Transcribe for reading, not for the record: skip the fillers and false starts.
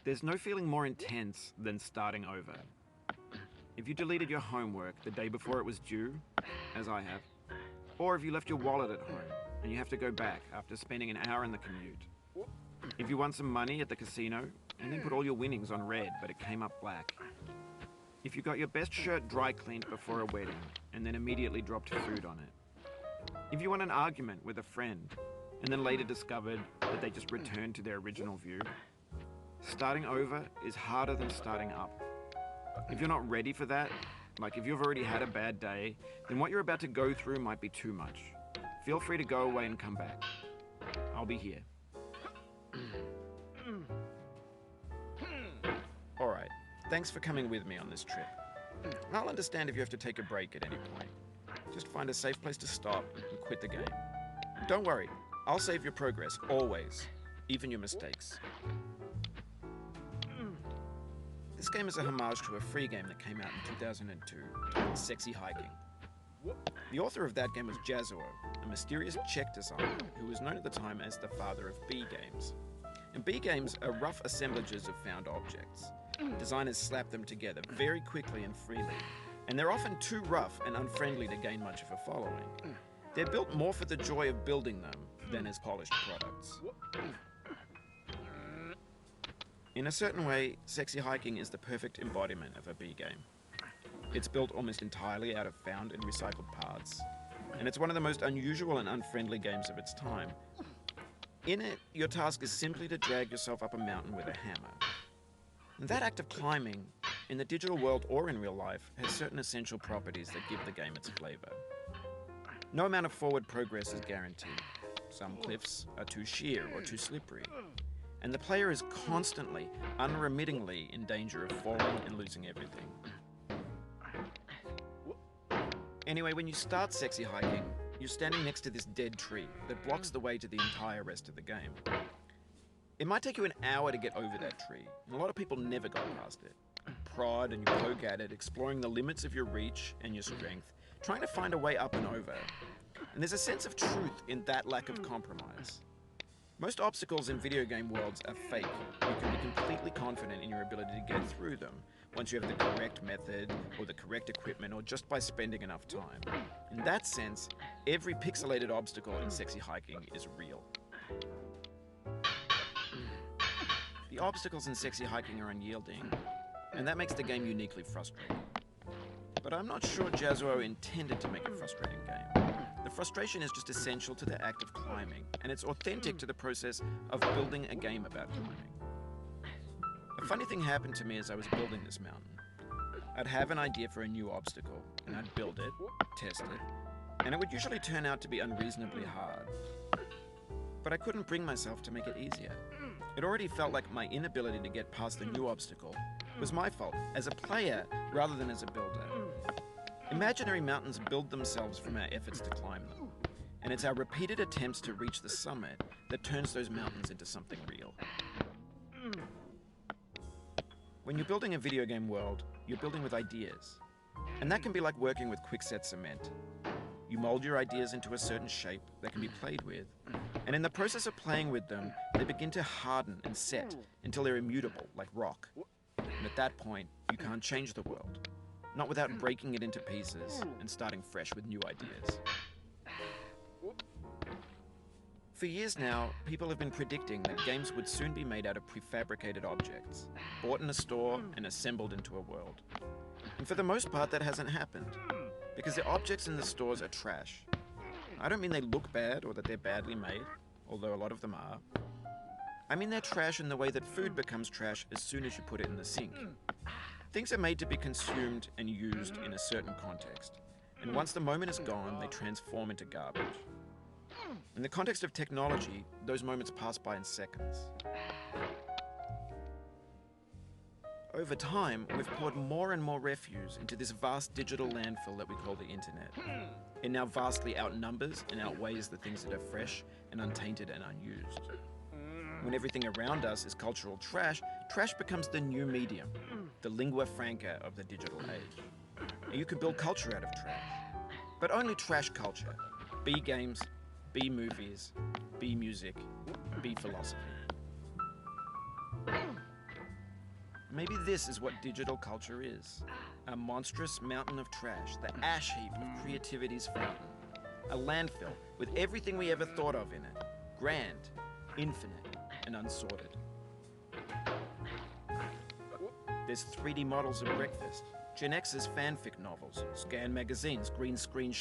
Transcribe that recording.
There's no feeling more intense than starting over. If you deleted your homework the day before it was due, as I have, or if you left your wallet at home and you have to go back after spending an hour in the commute. If you won some money at the casino and then put all your winnings on red but it came up black. If you got your best shirt dry cleaned before a wedding and then immediately dropped food on it. If you won an argument with a friend and then later discovered that they just returned to their original view. Starting over is harder than starting up. If you're not ready for that, like if you've already had a bad day, then what you're about to go through might be too much. Feel free to go away and come back. I'll be here. Alright, thanks for coming with me on this trip. I'll understand if you have to take a break at any point. Just find a safe place to stop and quit the game. Don't worry, I'll save your progress, always, even your mistakes. This game is a homage to a free game that came out in 2002 titled Sexy Hiking. The author of that game was Jazuo, a mysterious Czech designer who was known at the time as the father of B games. And B games are rough assemblages of found objects. Designers slap them together very quickly and freely, and they're often too rough and unfriendly to gain much of a following. They're built more for the joy of building them than as polished products. In a certain way, Sexy Hiking is the perfect embodiment of a B game. It's built almost entirely out of found and recycled parts, and it's one of the most unusual and unfriendly games of its time. In it, your task is simply to drag yourself up a mountain with a hammer. And that act of climbing, in the digital world or in real life, has certain essential properties that give the game its flavor. No amount of forward progress is guaranteed. Some cliffs are too sheer or too slippery. And the player is constantly, unremittingly in danger of falling and losing everything. Anyway, when you start Sexy Hiking, you're standing next to this dead tree that blocks the way to the entire rest of the game. It might take you an hour to get over that tree, and a lot of people never got past it. You prod and you poke at it, exploring the limits of your reach and your strength, trying to find a way up and over. And there's a sense of truth in that lack of compromise. Most obstacles in video game worlds are fake. You can be completely confident in your ability to get through them once you have the correct method or the correct equipment or just by spending enough time. In that sense, every pixelated obstacle in Sexy Hiking is real. The obstacles in Sexy Hiking are unyielding, and that makes the game uniquely frustrating. But I'm not sure Jazuo intended to make a frustrating game. The frustration is just essential to the act of climbing, and it's authentic to the process of building a game about climbing. A funny thing happened to me as I was building this mountain. I'd have an idea for a new obstacle, and I'd build it, test it, and it would usually turn out to be unreasonably hard. But I couldn't bring myself to make it easier. It already felt like my inability to get past the new obstacle was my fault, as a player rather than as a builder. Imaginary mountains build themselves from our efforts to climb them, and it's our repeated attempts to reach the summit that turns those mountains into something real. When you're building a video game world, you're building with ideas, and that can be like working with quickset cement. You mold your ideas into a certain shape that can be played with, and in the process of playing with them, they begin to harden and set until they're immutable, like rock. And at that point, you can't change the world. Not without breaking it into pieces and starting fresh with new ideas. For years now, people have been predicting that games would soon be made out of prefabricated objects, bought in a store and assembled into a world. And for the most part, that hasn't happened, because the objects in the stores are trash. I don't mean they look bad or that they're badly made, although a lot of them are. I mean they're trash in the way that food becomes trash as soon as you put it in the sink. Things are made to be consumed and used in a certain context, and once the moment is gone, they transform into garbage. In the context of technology, those moments pass by in seconds. Over time, we've poured more and more refuse into this vast digital landfill that we call the internet. It now vastly outnumbers and outweighs the things that are fresh and untainted and unused. When everything around us is cultural trash, trash becomes the new medium, the lingua franca of the digital age. And you can build culture out of trash, but only trash culture. B games, B movies, B music, B philosophy. Maybe this is what digital culture is. A monstrous mountain of trash, the ash heap of creativity's fountain. A landfill with everything we ever thought of in it. Grand, infinite, and unsorted. There's 3D models of breakfast, Gen X's fanfic novels, scan magazines, green screen